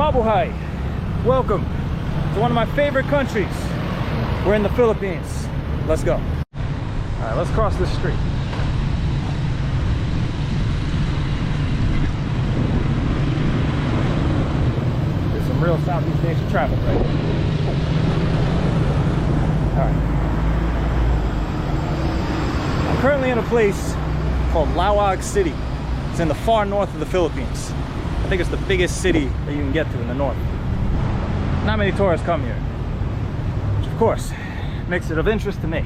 Mabuhay! Welcome to one of my favorite countries. We're in the Philippines. Let's go. Alright, let's cross this street. There's some real Southeast Asian traffic right here. Alright. I'm currently in a place called Laoag City. It's in the far north of the Philippines. I think it's the biggest city that you can get to in the north. Not many tourists come here, which of course makes it of interest to me.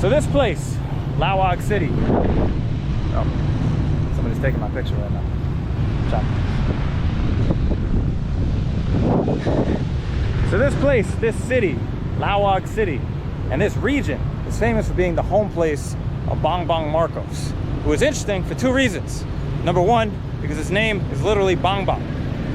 So this place, Laoag City. Oh, somebody's taking my picture right now. Stop. So this place, this city, Laoag City, and this region is famous for being the home place of Bongbong Marcos, who is interesting for two reasons. Number one, because his name is literally Bongbong.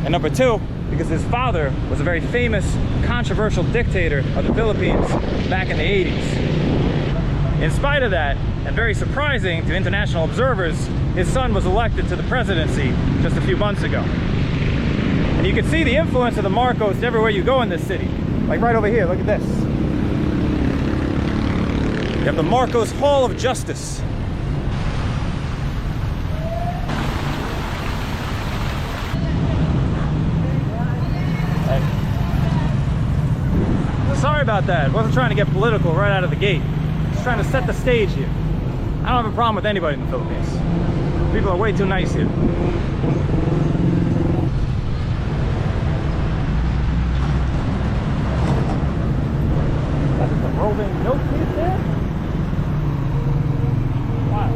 And number two, because his father was a very famous, controversial dictator of the Philippines back in the 80s. In spite of that, and very surprising to international observers, his son was elected to the presidency just a few months ago. And you can see the influence of the Marcos everywhere you go in this city. Like right over here, look at this. You have the Marcos Hall of Justice. Hey. Sorry about that. I wasn't trying to get political right out of the gate. Just trying to set the stage here. I don't have a problem with anybody in the Philippines. People are way too nice here. Rolling milk teeth there? Wow.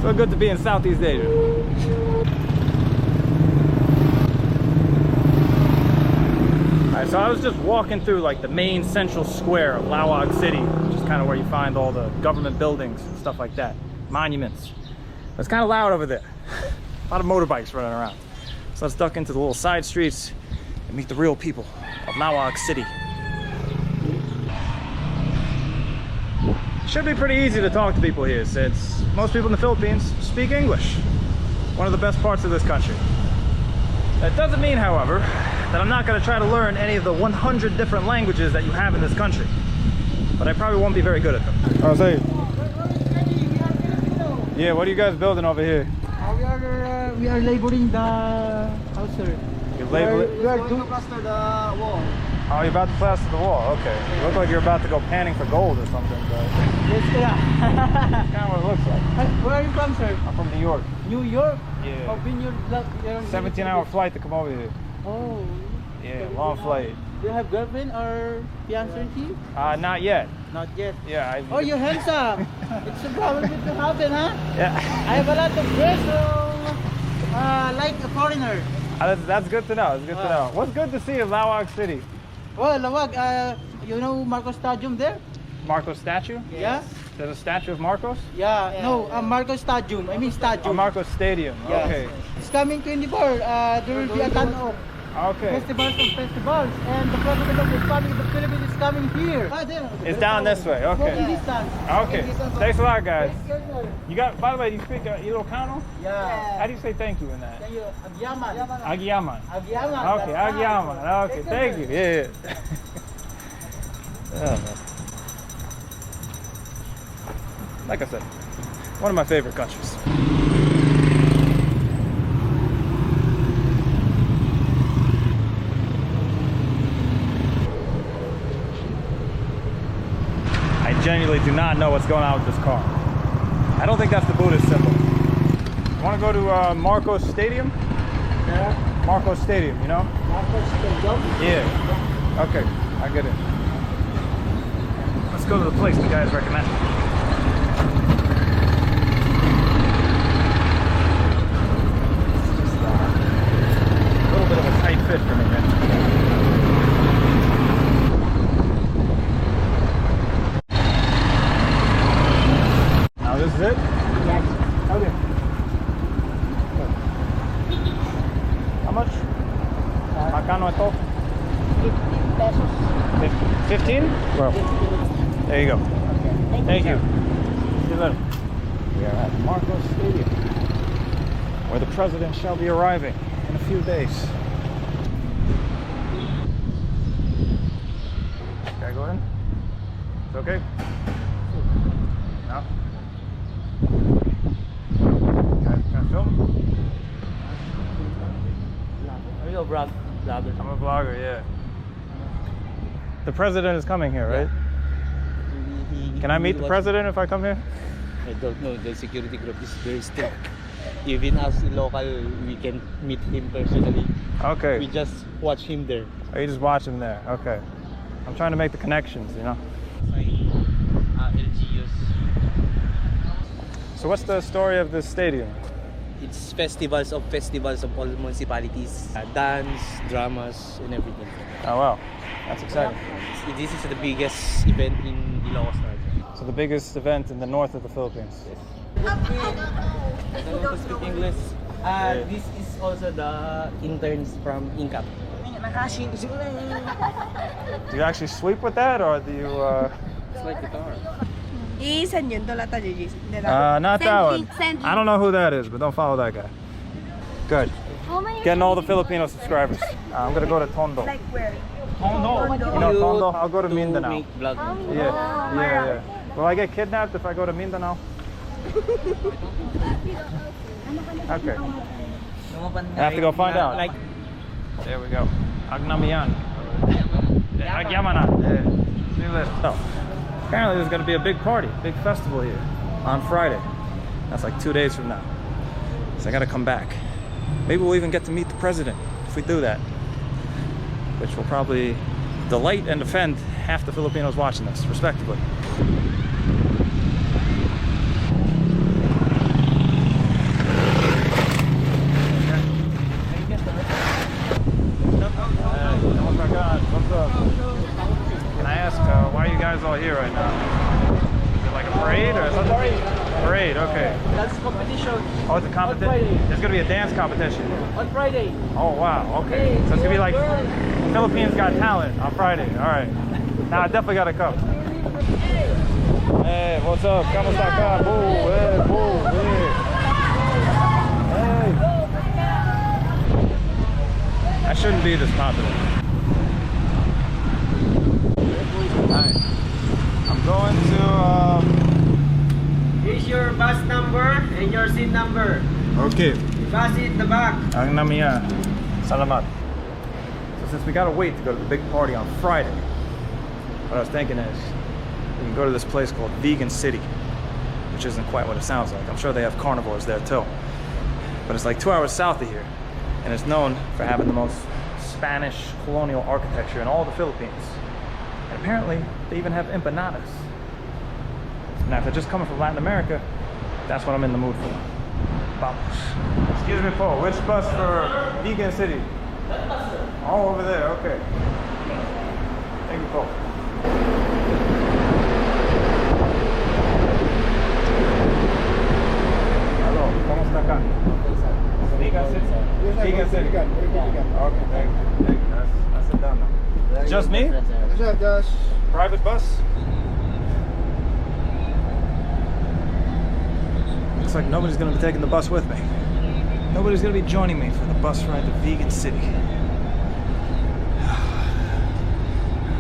So good to be in Southeast Asia. Alright, so I was just walking through like the main central square of Laoag City, which is kind of where you find all the government buildings and stuff like that. Monuments. It's kind of loud over there. A lot of motorbikes running around. So let's duck into the little side streets and meet the real people of Laoag City. Should be pretty easy to talk to people here, since most people in the Philippines speak English. One of the best parts of this country. That doesn't mean, however, that I'm not going to try to learn any of the 100 different languages that you have in this country. But I probably won't be very good at them. Oh, say. Yeah, what are you guys building over here? We are laboring the house, sir. You're labeling? We are going to plaster the wall. Oh, you're about to plaster the wall. Okay. You look like you're about to go panning for gold or something. But Yes, yeah. that's kind of what it looks like. Where are you from, sir? I'm from New York. New York? Yeah. How been your 17-hour flight to come over here. Oh. Yeah, long flight. Do you have girlfriend or fiancé? Not yet. Not yet. Yeah. Oh, you're handsome. It's a problem with the happen, huh? Yeah. I have a lot of girls who like a foreigner. That's good to know. It's good to know. What's good to see in Laoag City? Well, Laoag, you know Marcos Stadium there? Marcos statue? Yeah? There's a statue of Marcos? Yeah, no, Marcos Stadium. I mean Stadium. Oh, Marcos Stadium. Yeah. Okay. It's coming 24. There will be a ton of Okay. festivals, and the president of the Republic of the Philippines is coming here. There. It's down this way. Walking Okay. distance. Okay. Thanks a lot, guys. Yes, sir. You got. By the way, you speak Ilocano? Yeah. How do you say thank you in that? Thank you. Agyaman. Agyaman. Agyaman. Okay, Agyaman. Okay, thank you. Yeah. Oh, man. Like I said, one of my favorite countries. I genuinely do not know what's going on with this car. I don't think that's the Buddhist symbol. You want to go to Marcos Stadium? Yeah. Marcos Stadium, you know? Marcos Stadium? Yeah. Okay, I get it. Let's go to the place the guys recommend. It's just a little bit of a tight fit for me, man. Now this is it? Yes. Okay. How much? Magkano ito? 50. pesos. 15? Well, there you go. Thank you. See you later. We are at Marcos Stadium, where the president shall be arriving in a few days. Can I go in? It's okay? No? Can I film? Are you a vlogger? I'm a vlogger, yeah. The president is coming here, right? Can I meet the president if I come here? I don't know. The security group is very strict. Even us local, we can meet him personally. Okay. We just watch him there. Oh, you just watch him there. Okay. I'm trying to make the connections, you know? LGUs. So what's the story of this stadium? It's festivals of all municipalities. Dance, dramas, and everything. Oh, wow. That's exciting. This is the biggest event in Laoag City. So the biggest event in the north of the Philippines. I don't know to speak English. This is also the interns from Incap. Do you actually sweep with that, or do you, It's like guitar. not that one. I don't know who that is, but don't follow that guy. Good. Getting all the Filipino subscribers. I'm gonna go to Tondo. Like where? Tondo? You know Tondo? I'll go to To Mindanao. make vlog. Yeah. Will I get kidnapped if I go to Mindanao? Okay. I have to go find out. Like, There we go. Agnamian. Agyamana. See you later. So, apparently there's going to be a big party, big festival here on Friday. That's like 2 days from now. So I got to come back. Maybe we'll even get to meet the president if we do that. Which will probably delight and offend half the Filipinos watching this, respectively. What's up? Can I ask, why are you guys all here right now? Is it like a parade or something? Parade, okay. that's competition Oh, it's a competition? There's gonna be a dance competition. on Friday. Oh, wow, okay. So it's gonna be like Philippines Got Talent on Friday. All right. Now I definitely gotta come. Hey, what's up? Kamusta ka? Boo, hey, boo, hey. Hey. I shouldn't be this popular. Alright. I'm going to, Here's your bus number and your seat number. okay. Bus in the back. Ang namiya. Salamat. So since we gotta wait to go to the big party on Friday, what I was thinking is we can go to this place called Vegan City, which isn't quite what it sounds like. I'm sure they have carnivores there too. But it's like 2 hours south of here, and it's known for having the most Spanish colonial architecture in all the Philippines. And apparently, they even have empanadas. Now, if they're just coming from Latin America, that's what I'm in the mood for. Vamos. Excuse me, Paul, which bus for Vegan City? Oh, over there, okay. Thank you, Paul. Hello, ¿cómo está acá? Vegan City? Vegan City. Okay, thank you. That's it done now. Just me? Just Private bus? Looks like nobody's gonna be taking the bus with me. Nobody's gonna be joining me for the bus ride to Vegan City.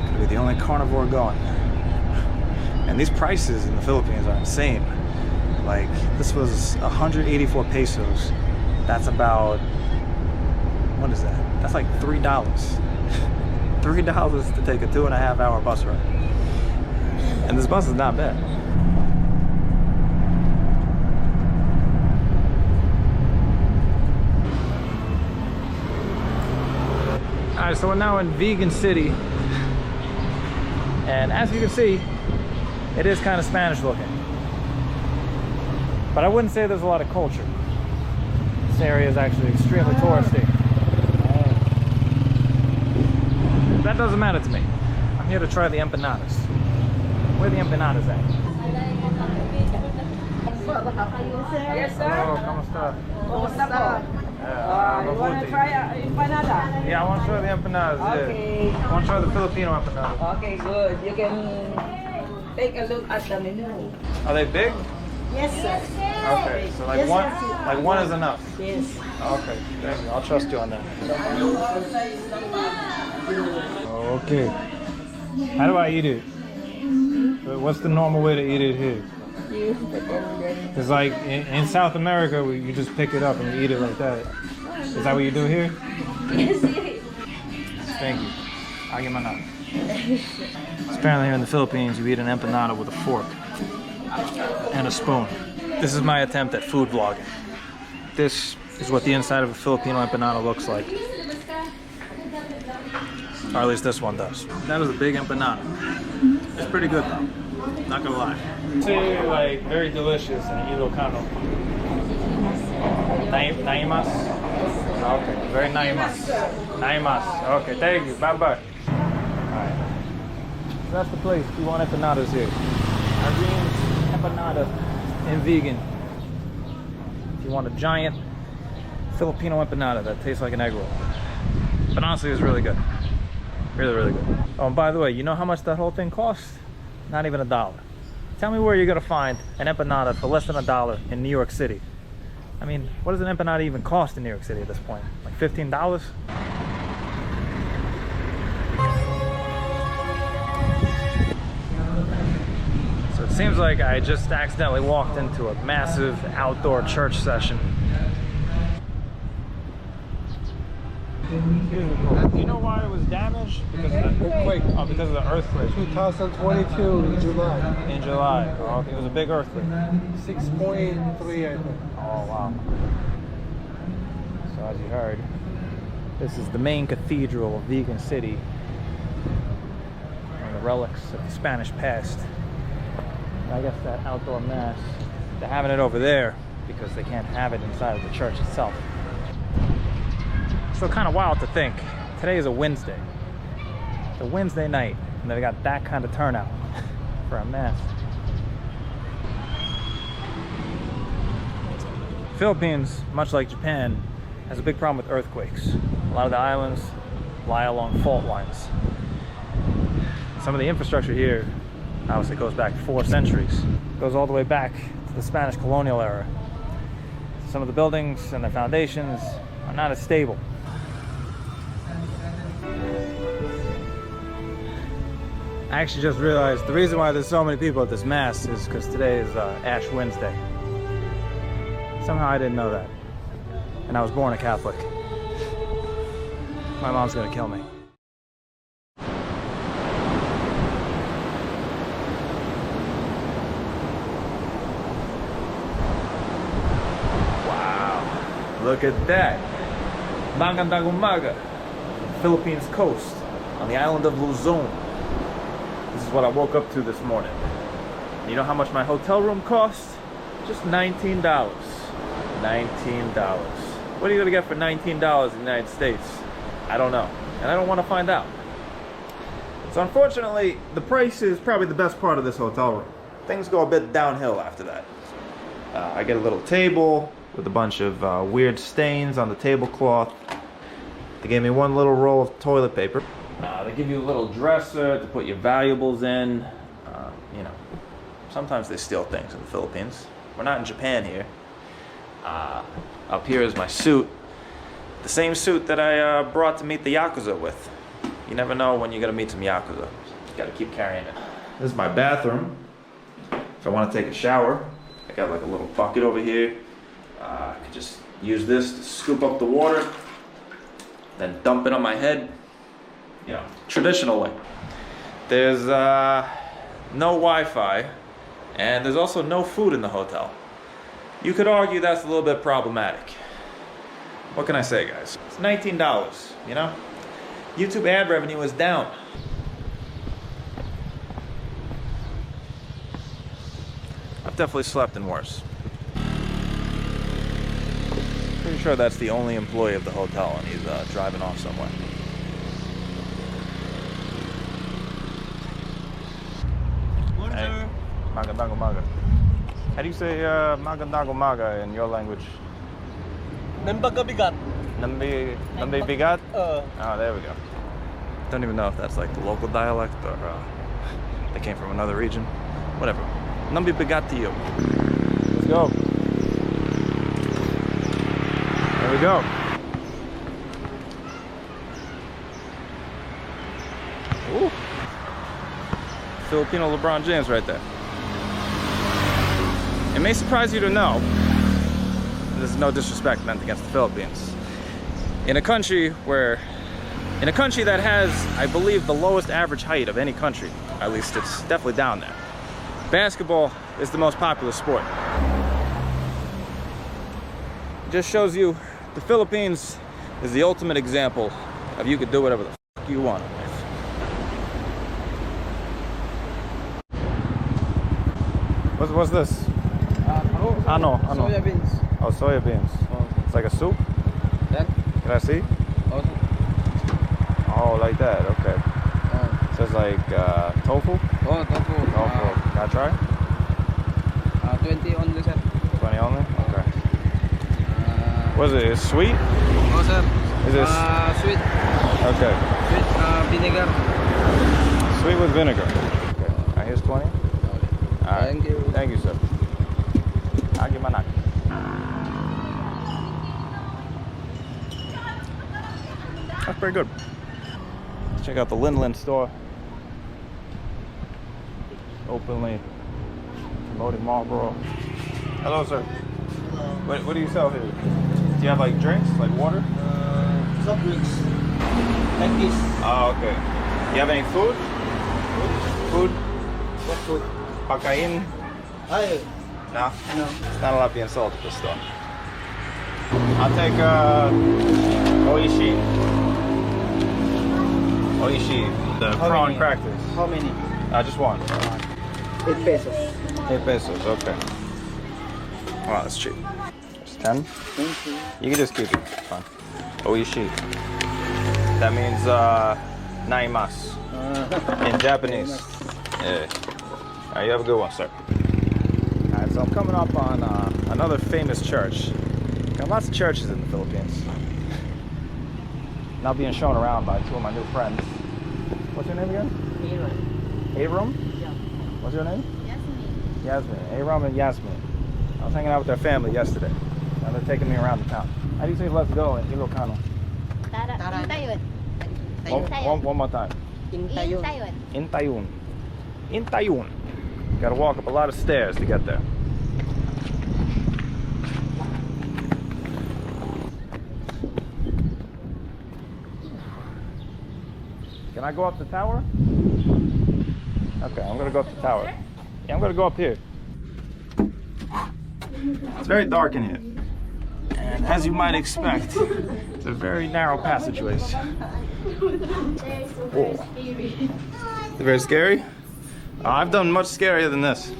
Gonna be the only carnivore going. And these prices in the Philippines are insane. Like, this was 184 pesos. That's about, what is that? That's like $3. $3 to take a 2.5 hour bus ride. And this bus is not bad. Alright, so we're now in Vegan City. And as you can see, it is kind of Spanish looking. But I wouldn't say there's a lot of culture. This area is actually extremely touristy. That doesn't matter to me. I'm here to try the empanadas. Where are the empanadas at? Yes, sir. Hello, ¿cómo está? Kumusta po? You want to try empanada? Yeah, I want to try the empanadas. Okay. Yeah. I want to try the Filipino empanadas. Okay, good. You can take a look at the menu. Are they big? Yes, sir. Okay, so like Yes, one, sir. like one is enough. Yes. Okay, thank you. I'll trust you on that. Okay. How do I eat it? What's the normal way to eat it here? You put them Because like in South America, you just pick it up and you eat it like that. Is that what you do here? Yes, Thank you. I'll get my nut. Apparently here in the Philippines, you eat an empanada with a fork and a spoon. This is my attempt at food vlogging. This is what the inside of a Filipino empanada looks like. Or at least this one does. That is a big empanada. It's pretty good though, not gonna lie. It's like very delicious and Ilocano. Naimas? Okay, very naimas. Naimas. Okay, thank you. Bye bye. Alright. So that's the place. We want empanadas here. Irene's empanada and vegan. If you want a giant Filipino empanada that tastes like an egg roll. But honestly, it's really good. Really, really good. Oh, and by the way, you know how much that whole thing costs? Not even $1. Tell me where you're gonna find an empanada for less than $1 in New York City. I mean, what does an empanada even cost in New York City at this point? Like $15? So it seems like I just accidentally walked into a massive outdoor church session. Do you know why it was damaged? Because of the earthquake. Oh, because of the earthquake. 2022 in July. In July. Oh, okay. It was a big earthquake. 6.3, I think. Oh, wow. So as you heard, this is the main cathedral of Vegan City. One of the relics of the Spanish past. I guess that outdoor mass, they're having it over there because they can't have it inside of the church itself. So kind of wild to think. Today is a Wednesday. It's a Wednesday night, and they got that kind of turnout for a mass. Philippines, much like Japan, has a big problem with earthquakes. A lot of the islands lie along fault lines. Some of the infrastructure here obviously goes back 4 centuries. It goes all the way back to the Spanish colonial era. Some of the buildings and their foundations are not as stable. I actually just realized the reason why there's so many people at this mass is because today is Ash Wednesday. Somehow I didn't know that. And I was born a Catholic. My mom's gonna kill me. Wow, look at that. Magandang umaga, Philippines coast, on the island of Luzon. This is what I woke up to this morning. You know how much my hotel room cost? Just $19. $19. What are you gonna get for $19 in the United States? I don't know, and I don't want to find out. So unfortunately, the price is probably the best part of this hotel room. Things go a bit downhill after that. I get a little table with a bunch of weird stains on the tablecloth. They gave me one little roll of toilet paper. They give you a little dresser to put your valuables in. You know, sometimes they steal things in the Philippines. We're not in Japan here. Up here is my suit. The same suit that I brought to meet the Yakuza with. You never know when you're gonna meet some Yakuza. You gotta keep carrying it. This is my bathroom. If I want to take a shower, I got like a little bucket over here. I could just use this to scoop up the water, then dump it on my head. You know, traditional way. There's no Wi-Fi, and there's also no food in the hotel. You could argue that's a little bit problematic. What can I say, guys? It's $19, you know? YouTube ad revenue is down. I've definitely slept in worse. Pretty sure that's the only employee of the hotel, and he's driving off somewhere. Hey, magandang umaga. How do you say magandang umaga in your language? Nambagabigat. Nambi bigat? Oh, there we go. Don't even know if that's like the local dialect or they came from another region. Whatever. Nambi bigatio. Let's go. There we go. Ooh. Filipino LeBron James right there. It may surprise you to know, this is no disrespect meant against the Philippines, in a country that has, I believe, the lowest average height of any country, at least it's definitely down there, basketball is the most popular sport. It just shows you the Philippines is the ultimate example of you could do whatever the f you want in life. What's this? Ano. Soya beans. Oh, soya beans. Oh. It's like a soup? That? Can I see? Also. Oh, like that, okay. It says like tofu? Oh, tofu. Tofu. Can I try? 20 only, sir. 20 only? Okay. What is it? Is it sweet? Oh, sir. Is it sweet? Okay. Sweet vinegar. Sweet with vinegar. Okay. Here's 20. Alright. Thank you. Thank you, sir. Agimanak. That's pretty good. Let's check out the Lin store. Openly promoting Marlboro. Hello, sir. What do you sell here? Do you have like drinks, like water? Soft drinks. Like this. Oh, okay. You have any food? Food? What food? Pakain? No? No. It's not a lot being sold at this store. I'll take oishi. Oishi, the How prawn many? crackers. How many? Just one. 8 pesos. 8 pesos, okay. Wow, that's cheap. It's 10? Thank you. You can just keep it, it's fine. Oishi. That means naimasu in Japanese. Yeah. Alright, you have a good one, sir. Alright, so I'm coming up on another famous church. Got lots of churches in the Philippines. Now being shown around by two of my new friends. What's your name again? Abram? Yeah. What's your name? Yasmin. Abram and Yasmin. I was hanging out with their family yesterday. Now they're taking me around the town. How do you say let's go in Ilocano? One more time. Intayun. Intayun. Intayun. Gotta walk up a lot of stairs to get there. Can I go up the tower? Okay, I'm gonna go up the tower. Yeah, I'm gonna go up here. It's very dark in here. And as you might expect, it's a very narrow passageways. Whoa. It's very scary? I've done much scarier than this.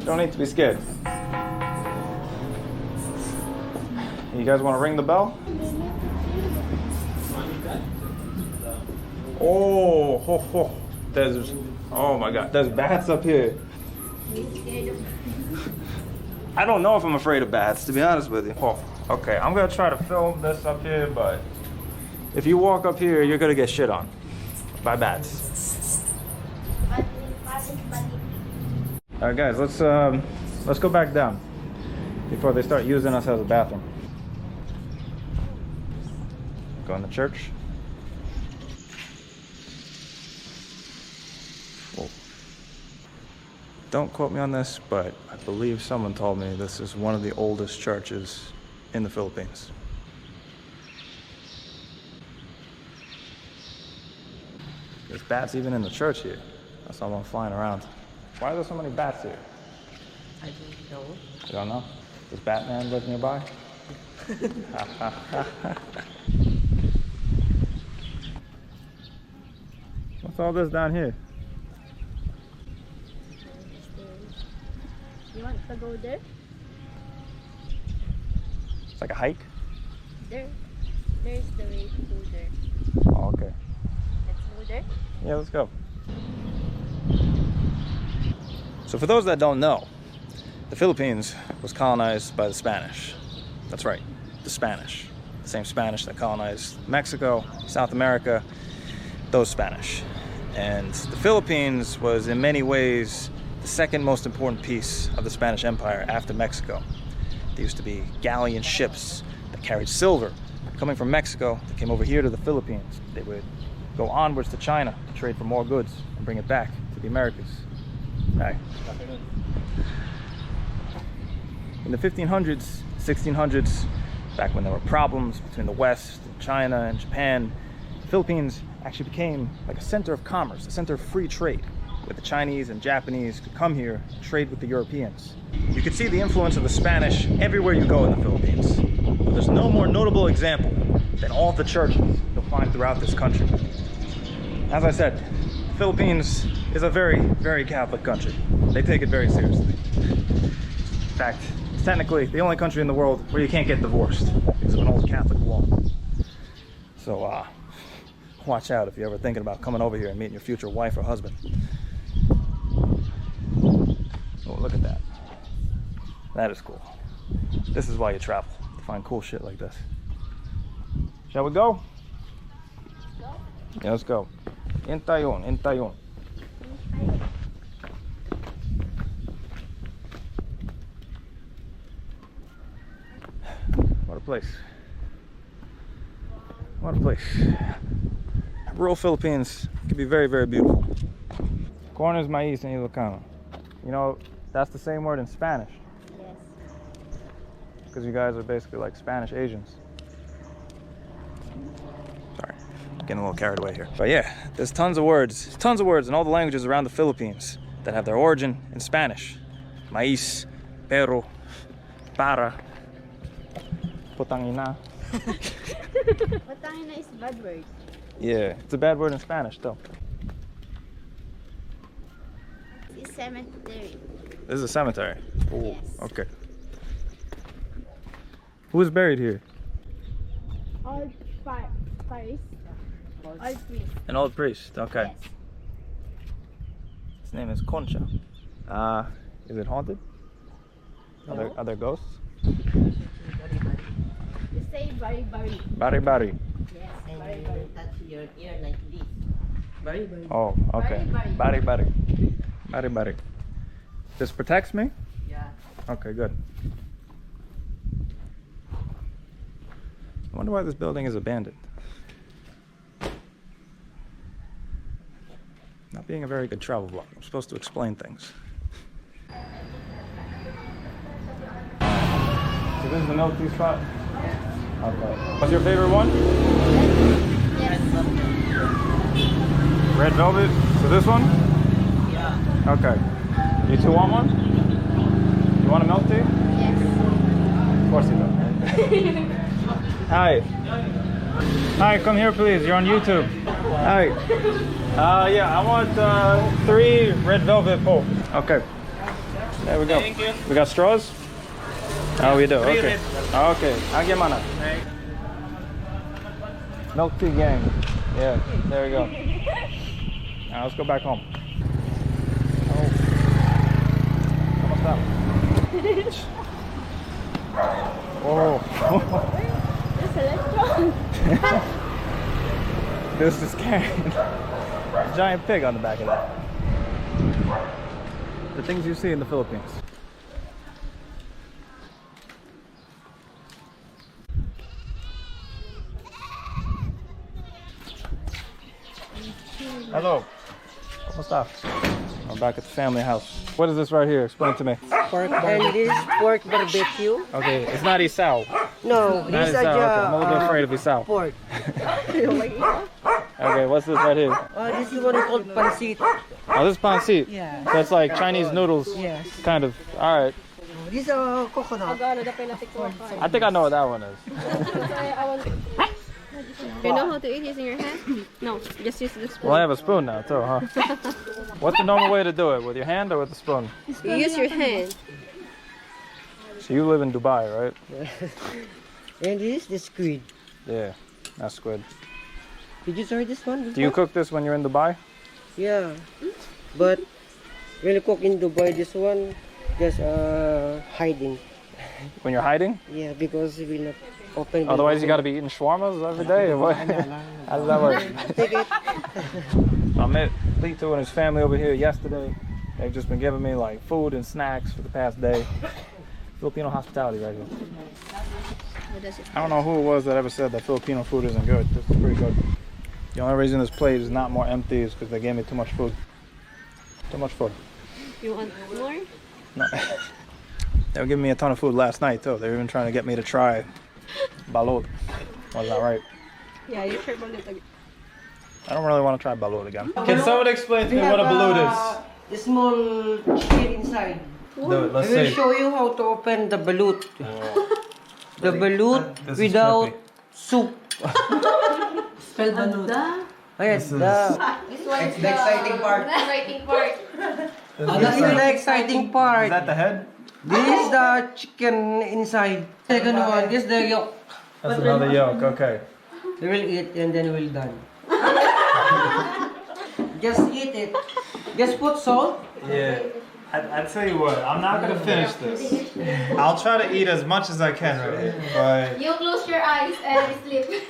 You don't need to be scared. You guys want to ring the bell? Oh, ho, ho. There's, oh my God, there's bats up here. I don't know if I'm afraid of bats, to be honest with you. Oh, okay, I'm gonna try to film this up here, but if you walk up here, you're gonna get shit on by bats. All right, guys, let's go back down before they start using us as a bathroom. Going to church. Whoa. Don't quote me on this, but I believe someone told me this is one of the oldest churches in the Philippines. There's bats even in the church here. I saw one flying around. Why are there so many bats here? I don't know. You don't know? Does Batman live nearby? What's all this down here? You want to go there? It's like a hike? There's the way to go there. Oh, okay. Let's go there. Yeah, let's go. So for those that don't know, the Philippines was colonized by the Spanish. That's right, the Spanish. The same Spanish that colonized Mexico, South America, those Spanish. And the Philippines was in many ways the second most important piece of the Spanish Empire after Mexico. There used to be galleon ships that carried silver coming from Mexico that came over here to the Philippines. They would go onwards to China to trade for more goods and bring it back to the Americas. Hi. In the 1500s, 1600s, back when there were problems between the West and China and Japan, the Philippines actually became like a center of commerce, a center of free trade, where the Chinese and Japanese could come here and trade with the Europeans. You can see the influence of the Spanish everywhere you go in the Philippines. But there's no more notable example than all the churches you'll find throughout this country. As I said, the Philippines is a very, very Catholic country. They take it very seriously. In fact, it's technically the only country in the world where you can't get divorced because of an old Catholic law. So watch out if you're ever thinking about coming over here and meeting your future wife or husband. Oh, look at that. That is cool. This is why you travel, to find cool shit like this. Shall we go? Yeah, let's go. Intayon, intayon. What a place. What a place. Rural Philippines can be very, very beautiful. Corn is maíz in Ilocano. You know, that's the same word in Spanish. Yes. Because you guys are basically like Spanish Asians. Sorry, getting a little carried away here. But yeah, there's tons of words in all the languages around the Philippines that have their origin in Spanish. Maíz, pero, para, putangina. Patangina is bad word. Yeah, it's a bad word in Spanish though. It's cemetery. This is a cemetery. Oh, Yes. okay. Who is buried here? Old Paris. Old priest. An old priest. Okay. Yes. His name is Concha. Is it haunted? Are there ghosts? You say bari bari. Bari bari. Yes, And bari you bari. touch your ear like this. Bari bari. Oh, okay. Bari Bari bari. Bari bari. This protects me? Yeah. Okay, good. I wonder why this building is abandoned. Not being a very good travel vlog. I'm supposed to explain things. So this is the milk tea spot? Okay. What's your favorite one? Yes. Red velvet. So this one? Yeah. Okay. You two want one? You want a milk tea? Yes. Of course you do. Hi. Hi, come here please. You're on YouTube. Hi. Yeah, I want 3 red velvet pole. Okay. There we go. Thank you. We got straws? Oh, we do. 3 Okay. red. Okay. Agye mana. Milk tea gang. Yeah, there we go. Now let's go back home. Oh. Almost out. Oh. There's a restaurant. This is carrying a giant pig on the back of that. The things you see in the Philippines. Hello. What's up? I'm back at the family house. What is this right here? Explain to me. Pork and this pork barbecue. Okay, it's not isao. No, Not these isao. Okay, I'm a little bit are afraid of isao. pork. Okay, what's this right here? This is what is called pancit. Oh, this is pancit. Yeah. So it's like Chinese noodles. Yes. Kind of. All right. This is coconut. I think I know what that one is. You know how to eat using your hand? No, just use the spoon. Well, I have a spoon now too, huh? What's the normal way to do it? With your hand or with the spoon? You use your hand. So you live in Dubai, right? And this is the squid. Yeah, that's squid. Did you try this one before? Do you cook this when you're in Dubai? Yeah. But When you cook in Dubai, this one just hiding. When you're hiding? Yeah, because we will not open. Otherwise, you got to be eating shawarmas every day. Or what? How does that work? Take it. I met Lito and his family over here yesterday. They've just been giving me like food and snacks for the past day. Filipino hospitality right here. I don't know who it was that ever said that Filipino food isn't good. This is pretty good. The only reason this plate is not more empty is because they gave me too much food. Too much food. You want more? No. They were giving me a ton of food last night too. They were even trying to get me to try balut. Was that right? Yeah, you sure balut again. I don't really want to try balut again. Can someone explain to me what a balut is? The small chicken inside. Do it, let's I will see. show you how to open the balut. The balut This is without trippy. soup. Spell balut. Yes, This one is the exciting part. Exciting part. This is the exciting part. Is that the head? This is the chicken inside. Second one, this is the yolk. That's another yolk, okay. We will eat and then we'll done. Just eat it. Just put salt. Yeah. I tell you what, I'm not gonna finish this. I'll try to eat as much as I can, right? But You close your eyes and sleep. If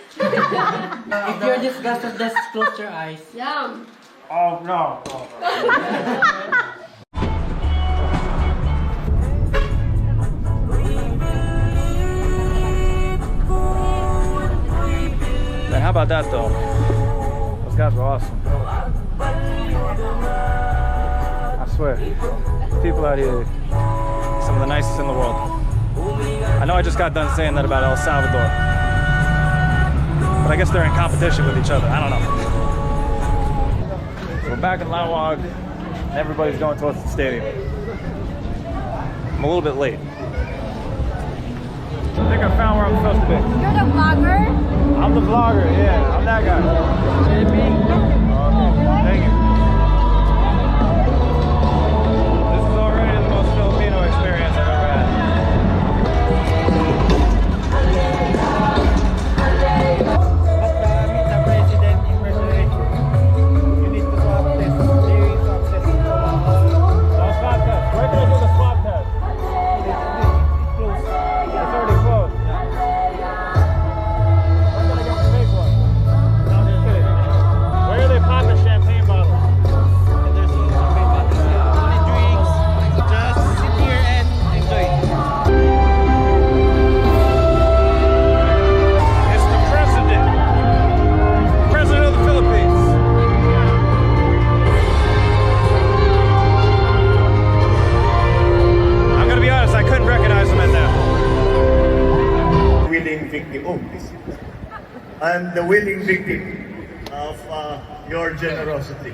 you're disgusted, just close your eyes. Yum. oh no. Man, how about that though? Those guys were awesome. I swear, people out here, some of the nicest in the world. I know I just got done saying that about El Salvador, but I guess they're in competition with each other. I don't know. So we're back in Laoag, and everybody's going towards the stadium. I'm a little bit late. I think I found where I'm supposed to be. You're the vlogger? I'm the vlogger, yeah, I'm that guy. Okay, thank you. This is already the most Filipino experience I've ever had. Meet the president in person. You need to swab test. There is swab test. No swab test. Where can I do the swab test? It's closed. It's already closed. Where can I get the fake one? Now they're good. Where are they popping champagne bottles? And there's no champagne bottles. Only drinks. Just sit here and enjoy. It's the president. President of the Philippines. I'm gonna be honest, I couldn't recognize him in there. Willing victim. Oh, this. I'm the willing victim of your generosity.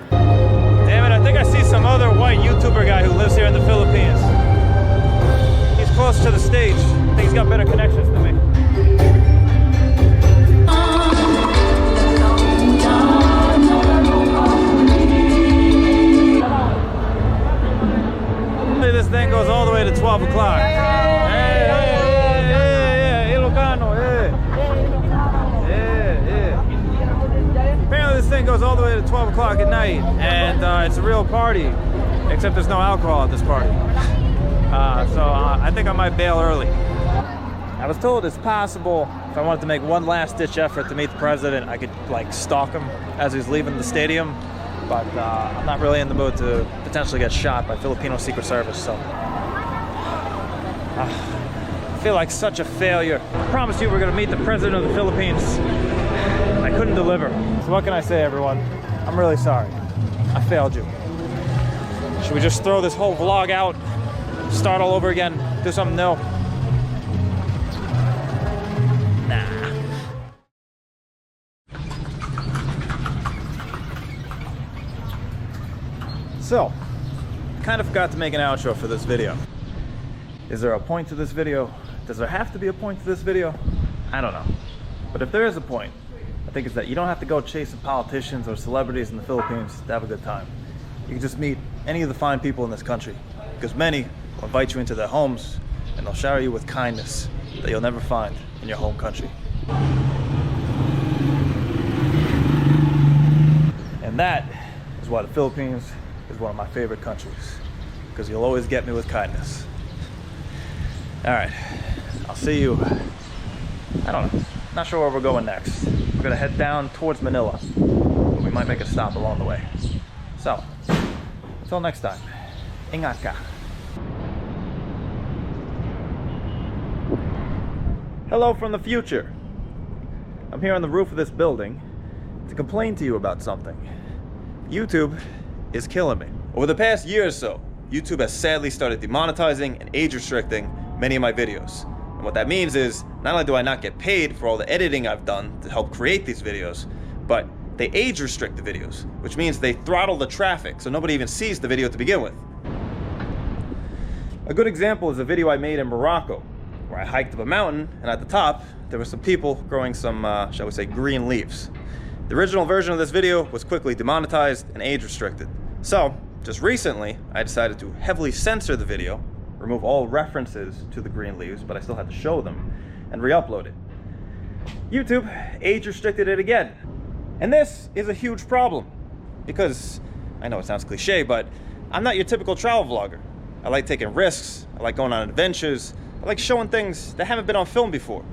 Damn it, I think I see some other white YouTuber guy who lives here in the Philippines. He's close to the stage. I think he's got better connections than me. This thing goes all the way to 12 o'clock. Hey, hey, hey, hey, Ilocano, hey. Yeah. Apparently this thing goes all the way to 12 o'clock at night, and it's a real party, except there's no alcohol at this party. So I think I might bail early. I was told it's possible if I wanted to make one last-ditch effort to meet the president, I could like stalk him as he's leaving the stadium. But I'm not really in the mood to potentially get shot by Filipino Secret Service, so I feel like such a failure. I promised you we're gonna meet the president of the Philippines. I couldn't deliver. So what can I say, everyone? I'm really sorry. I failed you. Should we just throw this whole vlog out, start all over again, do something new? Nah. So, kind of forgot to make an outro for this video. Is there a point to this video? Does there have to be a point to this video? I don't know. But if there is a point, I think it's that you don't have to go chasing politicians or celebrities in the Philippines to have a good time. You can just meet any of the fine people in this country, because many will invite you into their homes and they'll shower you with kindness that you'll never find in your home country. And that is is why the Philippines is one of my favorite countries, because you'll always get me with kindness. All right, I'll see you, I don't know, not sure where we're going next. We're gonna head down towards Manila, but we might make a stop along the way. So, until next time, ingat ka. Hello from the future. I'm here on the roof of this building to complain to you about something. YouTube is killing me. Over the past year or so, YouTube has sadly started demonetizing and age restricting many of my videos. And what that means is, not only do I not get paid for all the editing I've done to help create these videos, but they age restrict the videos, which means they throttle the traffic so nobody even sees the video to begin with. A good example is a video I made in Morocco, where I hiked up a mountain, and at the top, there were some people growing some, shall we say, green leaves. The original version of this video was quickly demonetized and age restricted. So, just recently, I decided to heavily censor the video, remove all references to the green leaves, but I still had to show them, and re-upload it. YouTube age restricted it again. And this is a huge problem, because, I know it sounds cliche, but I'm not your typical travel vlogger. I like taking risks, I like going on adventures, I like showing things that haven't been on film before.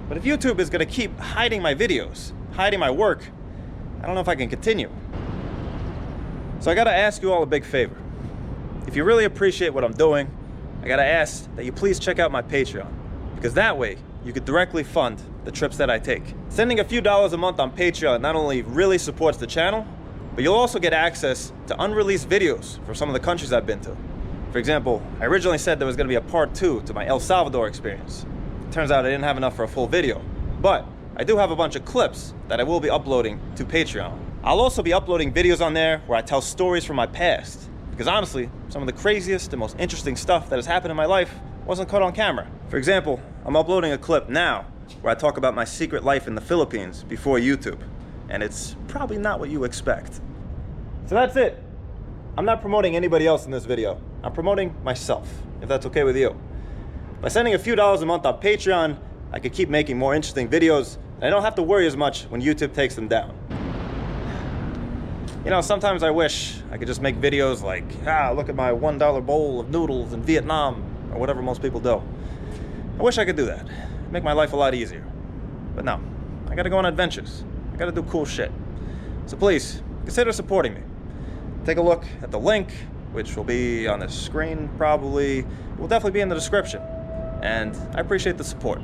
But if YouTube is gonna keep hiding my videos, hiding my work, I don't know if I can continue. So I gotta ask you all a big favor. If you really appreciate what I'm doing, I gotta ask that you please check out my Patreon, because that way you could directly fund the trips that I take. Sending a few dollars a month on Patreon not only really supports the channel, but you'll also get access to unreleased videos from some of the countries I've been to. For example, I originally said there was gonna be a part 2 to my El Salvador experience. Turns out I didn't have enough for a full video, but I do have a bunch of clips that I will be uploading to Patreon. I'll also be uploading videos on there where I tell stories from my past, because honestly, some of the craziest and most interesting stuff that has happened in my life wasn't caught on camera. For example, I'm uploading a clip now where I talk about my secret life in the Philippines before YouTube, and it's probably not what you expect. So that's it. I'm not promoting anybody else in this video. I'm promoting myself, if that's okay with you. By sending a few dollars a month on Patreon, I could keep making more interesting videos, and I don't have to worry as much when YouTube takes them down. You know, sometimes I wish I could just make videos like, look at my $1 bowl of noodles in Vietnam, or whatever most people do. I wish I could do that. It'd make my life a lot easier. But no, I gotta go on adventures. I gotta do cool shit. So please, consider supporting me. Take a look at the link, which will be on the screen probably. It will definitely be in the description. And I appreciate the support.